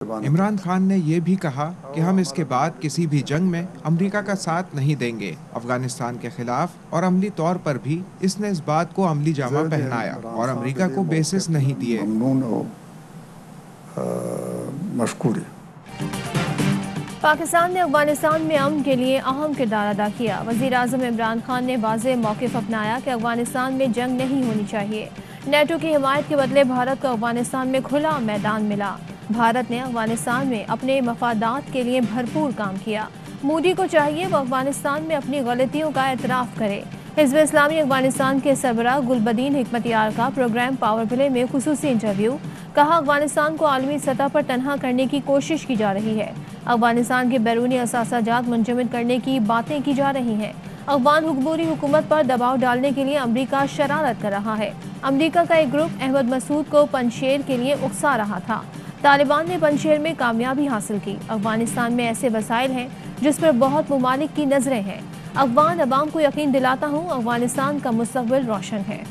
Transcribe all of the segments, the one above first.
इमरान खान ने ये भी कहा कि हम इसके बाद किसी भी जंग में अमेरिका का साथ नहीं देंगे। अफगानिस्तान के खिलाफ और अमली तौर पर भी इसने इस बात को अमली जामा पहनाया और अमेरिका को बेसिस नहीं दिए। पाकिस्तान ने अफगानिस्तान में अमन के लिए अहम किरदार अदा किया। वज़ीर-ए-आज़म इमरान खान ने वाज़ेह मौक़िफ़ अपनाया कि अफगानिस्तान में जंग नहीं होनी चाहिए। नेटो की हिमायत के बदले भारत को अफगानिस्तान में खुला मैदान मिला। भारत ने अफगानिस्तान में अपने मफादात के लिए भरपूर काम किया। मोदी को चाहिए वो अफगानिस्तान में अपनी गलतियों का एतराफ़ करे। हिज़्ब इस्लामी अफगानिस्तान के सरबराह गुलबदीन हिकमतयार का प्रोग्राम पावर प्ले में खुसूसी इंटरव्यू। कहा, अफगानिस्तान को आलमी सतह पर तनहा करने की कोशिश की जा रही है। अफगानिस्तान के बैरूनी असासाजात मुंजमद करने की बातें की जा रही हैं। अफगान हुकूमती हुकूमत पर दबाव डालने के लिए अमरीका शरारत कर रहा है। अमरीका का एक ग्रुप अहमद मसूद को पंजशेर के लिए उकसा रहा था। तालिबान ने पंजशेर में कामयाबी हासिल की। अफगानिस्तान में ऐसे वसाइल हैं जिस पर बहुत मुमालिक की नजरें हैं। अफगान अवाम को यकीन दिलाता हूँ, अफगानिस्तान का मुस्तकबिल रोशन है।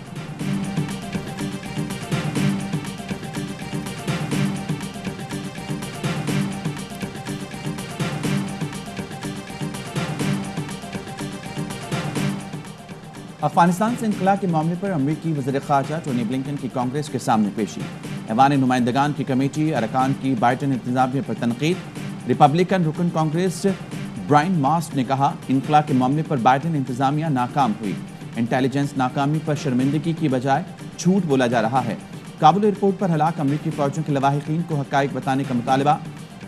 अफगानिस्तान से इनखला के मामले पर अमरीकी वज़ीर ख़ारजा टोनी ब्लिंकन की कांग्रेस के सामने पेशी। ऐवान नुमाइंदगान की कमेटी अरकान की बाइडन इंतज़ामिया पर तनकीद। रिपब्लिकन रुकन कांग्रेस ब्रायन मास्ट ने कहा, इनखला के मामले पर बाइडन इंतज़ामिया नाकाम हुई। इंटेलिजेंस नाकामी पर शर्मिंदगी की बजाय झूठ बोला जा रहा है। काबुल एयरपोर्ट पर हलाक अमरीकी फौजियों के लवाहिकीन को हक़ाइक़ बताने का मुतालबा।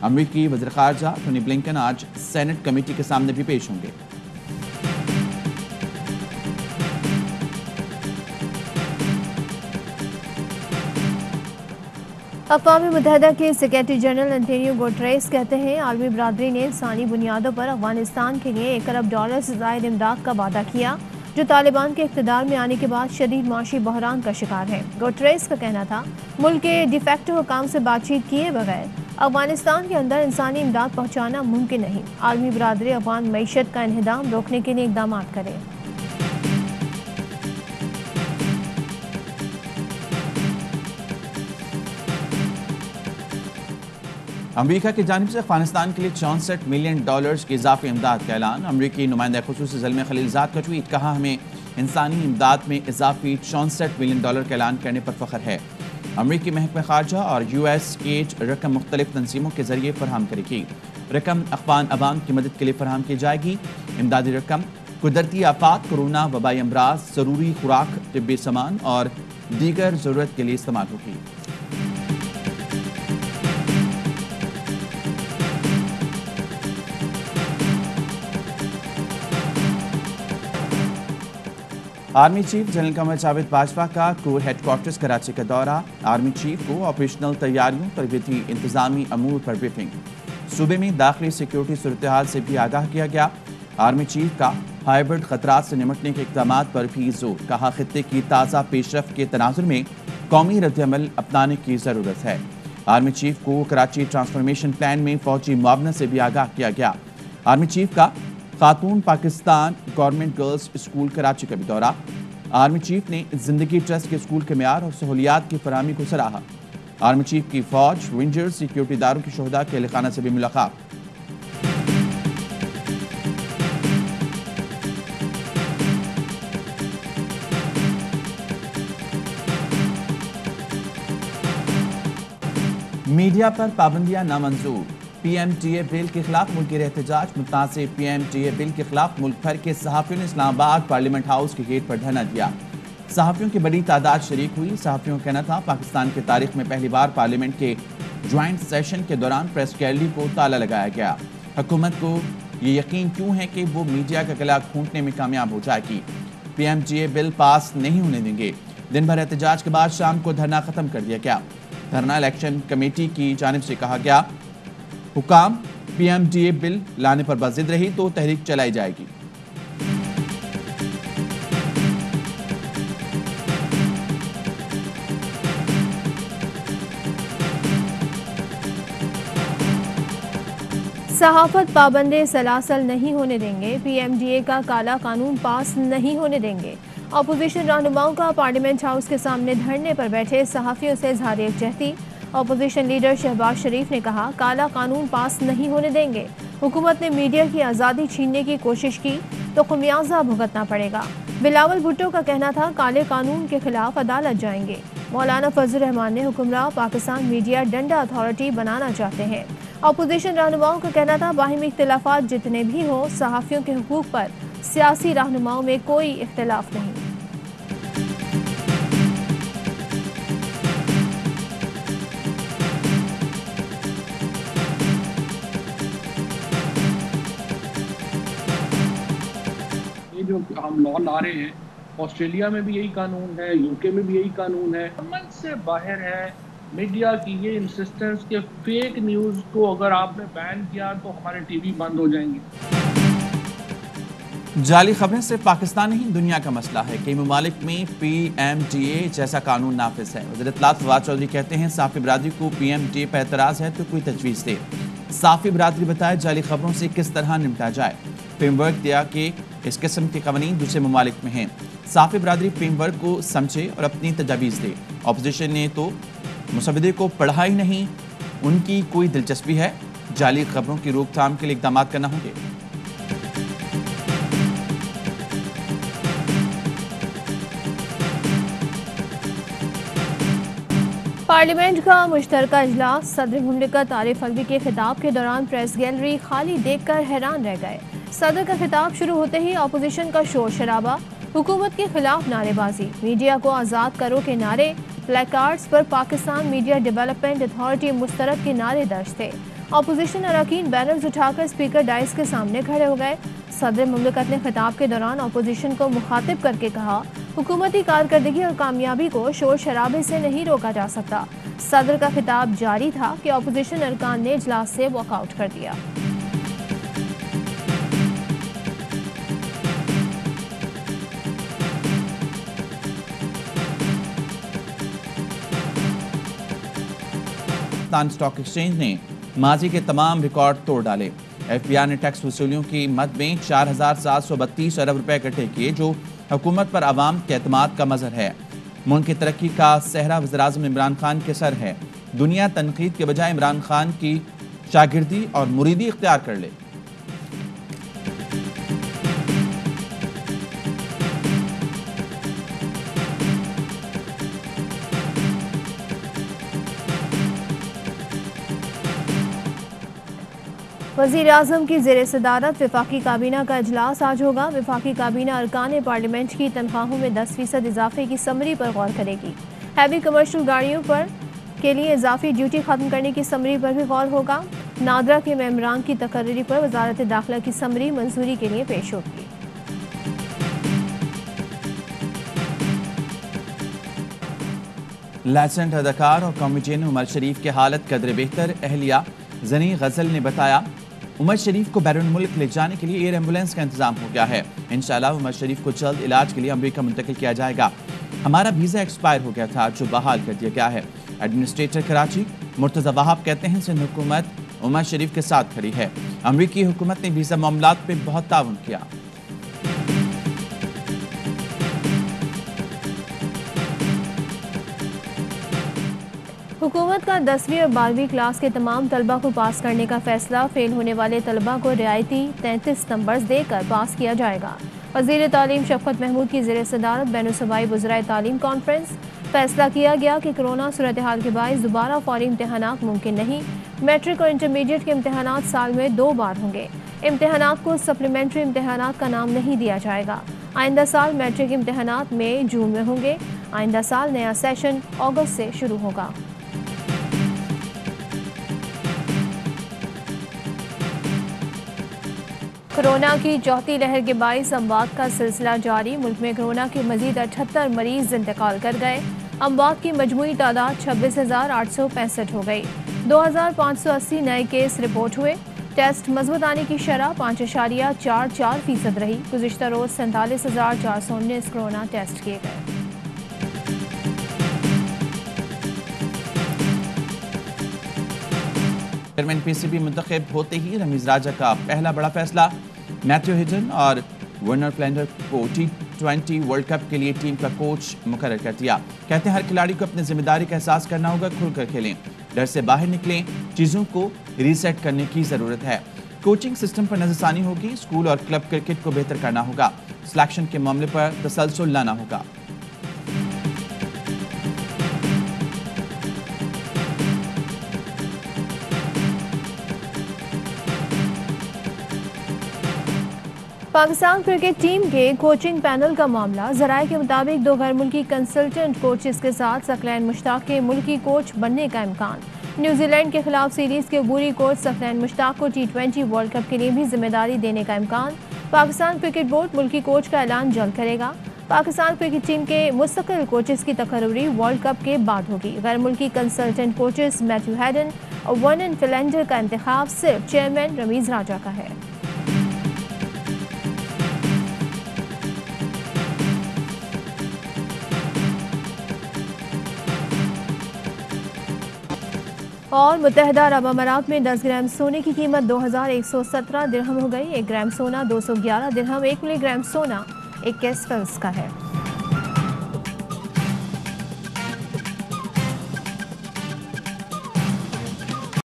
अमरीकी वज़ीर ख़ारजा टोनी ब्लिंकन आज सेनेट कमेटी के सामने भी पेश होंगे। अक़वाम मुत्तहिदा के सेक्रेटरी जनरल एंटोनियो गुटेरेस कहते हैं, आलमी बरादरी ने इंसानी बुनियादों पर अफगानिस्तान के लिए $1 अरब से ज़ायद इमदाद का वादा किया, जो तालिबान के इक़्तिदार में आने के बाद शदीद माशी बहरान का शिकार है। गुटेरेस का कहना था, मुल्क के डिफेक्टो हुकाम से बातचीत किए बगैर अफगानिस्तान के अंदर इंसानी इमदाद पहुँचाना मुमकिन नहीं। आलमी बरादरी अफगान मईशत का इन्हिदाम रोकने के लिए इक़दाम करे। अमरीका की जानिब से अफगानिस्तान के लिए $64 मिलियन की इजाफी इमदाद का ऐलान। अमरीकी नुमाइंदा खुसूसी ज़ल्मे खलीलजाद का ट्वीट। कहा, हमें इंसानी इमदाद में इजाफी $64 मिलियन का ऐलान करने पर फ़ख्र है। अमरीकी महकमा खारजा और US एड रकम मुख्तलिफ तंजीमों के जरिए फराहम करेगी। रकम अफगान अवाम की मदद के लिए फराहम की जाएगी। इमदादी रकम कुदरती आफात, कोरोना, वबाई अमराज, ज़रूरी खुराक, तिब्बी सामान और दीगर ज़रूरत के लिए इस्तेमाल होगी। Army chief general Qamar Javed Bajwa का कोर हेडक्वार्टर्स कराची का दौरा। आर्मी चीफ को ऑपरेशनल तैयारियों, तरबीती इंतजामी अमूर पर ब्रीफिंग। सूबे में दाखिली सिक्योरिटी सूरत हाल से भी आगाह किया गया। आर्मी चीफ का हाइब्रिड खतरात से निपटने के इक़दाम पर भी जोर। कहा, खित्ते की ताज़ा पेशरफ के तनाजुर में कौमी रद्द-ए-अमल अपनाने की ज़रूरत है। आर्मी चीफ को कराची ट्रांसफॉर्मेशन प्लान में फौजी मुआवनत से भी आगाह किया गया। आर्मी चीफ का खातून Pakistan government girls school Karachi का भी दौरा। आर्मी चीफ ने जिंदगी ट्रस्ट के स्कूल के मेयार और सहूलियात की फराहमी को सराहा। आर्मी चीफ की फौज, रेंजर्स, सिक्योरिटी इदारों के शोहदा के अहलखाना से भी मुलाकात। मीडिया पर पाबंदियां नामंजूर। PMTA बिल के खिलाफ मुल्की एहतजाज। मुतासिर PMTA बिल के खिलाफ मुल्क भर के सहाफ़ियों ने इस्लामाबाद पार्लियामेंट हाउस के गेट पर धरना दिया। सहाफ़ियों की बड़ी तादाद शरीक हुई। सहाफ़ियों का कहना था, पाकिस्तान की तारीख में पहली बार पार्लियामेंट के ज्वाइंट सेशन के दौरान प्रेस गैलरी को ताला लगाया गया। हुकूमत को ये यकीन क्यों है कि वो मीडिया का गला घोंटने में कामयाब हो जाएगी। PMTA बिल पास नहीं होने देंगे। दिन भर एहतजाज के बाद शाम को धरना खत्म कर दिया गया। धरना इलेक्शन कमेटी की जानिब से कहा गया, हुकाम PMTA बिल लाने पर बाजिद रही तो तहरीक चलाई जाएगी। सहाफत पाबंदे सलासल नहीं होने देंगे। PMDA का काला कानून पास नहीं होने देंगे। अपोजिशन रहनुमाओं का पार्लियामेंट हाउस के सामने धरने पर बैठे सहाफियों से इजहार यकजहती। अपोजिशन लीडर शहबाज शरीफ ने कहा, काला कानून पास नहीं होने देंगे। हुकूमत ने मीडिया की आज़ादी छीनने की कोशिश की तो खमियाजा भुगतना पड़ेगा। बिलावल भुट्टो का कहना था, काले कानून के खिलाफ अदालत जाएंगे। मौलाना फजल रहमान ने हुक्मरान पाकिस्तान मीडिया डंडा अथॉरिटी बनाना चाहते हैं। अपोजिशन रहनुमाओं का कहना था, बाहिमी इख्तिलाफात जितने भी हो, सहाफ़ियों के हुकूक पर सियासी रहनुमाओं में कोई इख्तिलाफ नहीं। जो हम लॉ ला रहे हैं, ऑस्ट्रेलिया में भी यही कानून है, यूके में भी यही कानून है। समझ से बाहर है मीडिया की ये इंसिस्टेंस के फेक न्यूज़ को अगर आपने बैन किया तो हमारे टीवी बंद हो जाएंगे। जाली खबरें सिर्फ पाकिस्तान नहीं दुनिया का मसला है। कई ममालिक में PMDA जैसा कानून नाफिज है। वज़ीर इत्तलात फवाद चौधरी कहते हैं, साफ़ी बरादरी को PMDA पर एतराज़ है तो कोई तजवीज़ दे। साफ़ी बरादरी बताए जाली खबरों से किस तरह निपटा जाए। फ्रेमवर्क दिया कि इस किस्म के कवानीन दूसरे ममालिक में हैं। साफ़ी बरादरी फ्रेमवर्क को समझे और अपनी तजावीज़ दे। अपोजिशन ने तो मुसवदे को पढ़ा ही नहीं, उनकी कोई दिलचस्पी है। जाली खबरों की रोकथाम के लिए इक़दाम करना होंगे। पार्लियामेंट का मुश्तरका इजलास, सदर मुमलिकत आरिफ अलवी के खिताब के दौरान प्रेस गैलरी खाली देखकर हैरान रह गए। सदर का खिताब शुरू होते ही अपोजिशन का शोर शराबा, हुकूमत के खिलाफ नारेबाजी, मीडिया को आज़ाद करो के नारे, प्लेकार्ड्स पर पाकिस्तान मीडिया डेवलपमेंट अथॉरिटी मुस्तरद के नारे दर्ज थे। अपोजिशन अरकान बैनर्स उठाकर स्पीकर डाइस के सामने खड़े हो गए। सदर मुमलिकत ने खिताब के दौरान अपोजिशन को मुखातिब करके कहा, हुकूमती कारकर्दगी और कामयाबी को शोर शराबे से नहीं रोका जा सकता। सदर का खिताब जारी था कि अपोजिशन अरकान ने इजलास से वॉकआउट कर दिया। पाकिस्तान स्टॉक एक्सचेंज ने माजी के तमाम रिकॉर्ड तोड़ डाले। FBI ने टैक्स वसूलियों की मद में 4732 अरब रुपए इकट्ठे किए, जो हुकूमत पर आवाम के एतमाद का मजहर है। मुल्क की तरक्की का सेहरा वज़ीर-ए-आज़म इमरान खान के सर है। दुनिया तनकीद के बजाय इमरान खान की शागिर्दी और मुरीदी इख्तियार कर ले। वज़ीर आज़म की ज़ेर सदारत वफाकी काबीना का इजलास आज होगा। वफाकी काबीना अरकान पार्लियामेंट की तनख्वाहों में 10% इजाफे की समरी पर गौर करेगी। हैवी कमर्शियल गाड़ियों पर के लिए इजाफी ड्यूटी खत्म करने की समरी पर भी गौर होगा। नादरा के मेम्बरान की तकर्री पर वजारत दाखिला की समरी मंजूरी के लिए पेश होगी। लाइसेंट अदाकार और कॉमेडियन उमर शरीफ की हालत कदर बेहतर। अहलिया जनी गजल ने बताया, उमर शरीफ को बैरून मुल्क ले जाने के लिए एयर एम्बुलेंस का इंतजाम हो गया है। इंशाल्लाह उमर शरीफ को जल्द इलाज के लिए अमेरिका मुंतकिल किया जाएगा। हमारा वीज़ा एक्सपायर हो गया था, जो बहाल कर दिया गया है। एडमिनिस्ट्रेटर कराची मुर्तज़ा वहाब कहते हैं, सिंध हुकूमत उमर शरीफ के साथ खड़ी है। अमरीकी हुकूमत ने वीज़ा मामलात पर बहुत ताउन किया। हुकूमत का 10वीं और 12वीं क्लास के तमाम तलबा को पास करने का फैसला, फेल होने वाले तलबा को रियायती 33 नंबर देकर पास किया जाएगा। वज़ीर तालीम शफ़क़त महमूद की ज़ेर सदारत बैनुल-सूबाई वज़राए तालीम कॉन्फ्रेंस। फैसला किया गया कि कोरोना सूरत हाल के बायस दोबारा फौरी इम्तहानात मुमकिन नहीं। मैट्रिक और इंटरमीडिएट के इम्तहानात साल में 2 बार होंगे। इम्तहानात को सप्लीमेंट्री इम्तहानात का नाम नहीं दिया जाएगा। आइंदा साल मैट्रिक इम्तहानात मई जून में होंगे। आइंदा साल नया सेशन अगस्त से शुरू होगा। कोरोना की चौथी लहर के बायस अमवात का सिलसिला जारी। मुल्क में कोरोना के मजीद 78 मरीज इंतकाल कर गए। अमवात की मजमूई तादाद 26,865 हो गई। 2,580 नए केस रिपोर्ट हुए। टेस्ट मजबूत आने की शरह 5.44% रही। गुज़िश्ता रोज 47,419 कोरोना टेस्ट किए गए। चेयरमैन PCB मुंतखब होते ही रमीज राजा का पहला बड़ा फैसला। मैथ्यू हिटन और वर्नर प्लेंडर को T20 वर्ल्ड कप के लिए टीम का कोच मुकर्रर कर दिया। कहते हैं हर खिलाड़ी को अपनी जिम्मेदारी का एहसास करना होगा, खुलकर खेलें। डर से बाहर निकलें, चीजों को रीसेट करने की जरूरत है। कोचिंग सिस्टम पर नजरसानी होगी, स्कूल और क्लब क्रिकेट को बेहतर करना होगा, सिलेक्शन के मामले पर तसलसल लाना होगा। पाकिस्तान क्रिकेट टीम के कोचिंग पैनल का मामला। ज़राए के मुताबिक 2 गैर मुल्की कंसल्टेंट कोचेस के साथ सकलैन मुश्ताक के मुल्की कोच बनने का इम्कान। न्यूजीलैंड के खिलाफ सीरीज के अबूरी कोच सकलैन मुश्ताक को T20 वर्ल्ड कप के लिए भी जिम्मेदारी देने का इम्कान। पाकिस्तान क्रिकेट बोर्ड मुल्की कोच का ऐलान जल्द करेगा। पाकिस्तान क्रिकेट टीम के मुस्तकिल कोचेस की तकर्री वर्ल्ड कप के बाद होगी। गैर मुल्की कंसल्टेंट कोचेस मैथ्यू हैडन और वर्नन फिलेंडर का इंतखाब सिर्फ चेयरमैन रमीज राजा का है। और मुत्तहदा अरब अमारात में 10 ग्राम सोने की कीमत 2117 दिरहम हो गई। 1 ग्राम सोना 211 दिरहम, 1 मिलीग्राम सोना 21 फिल्स का है।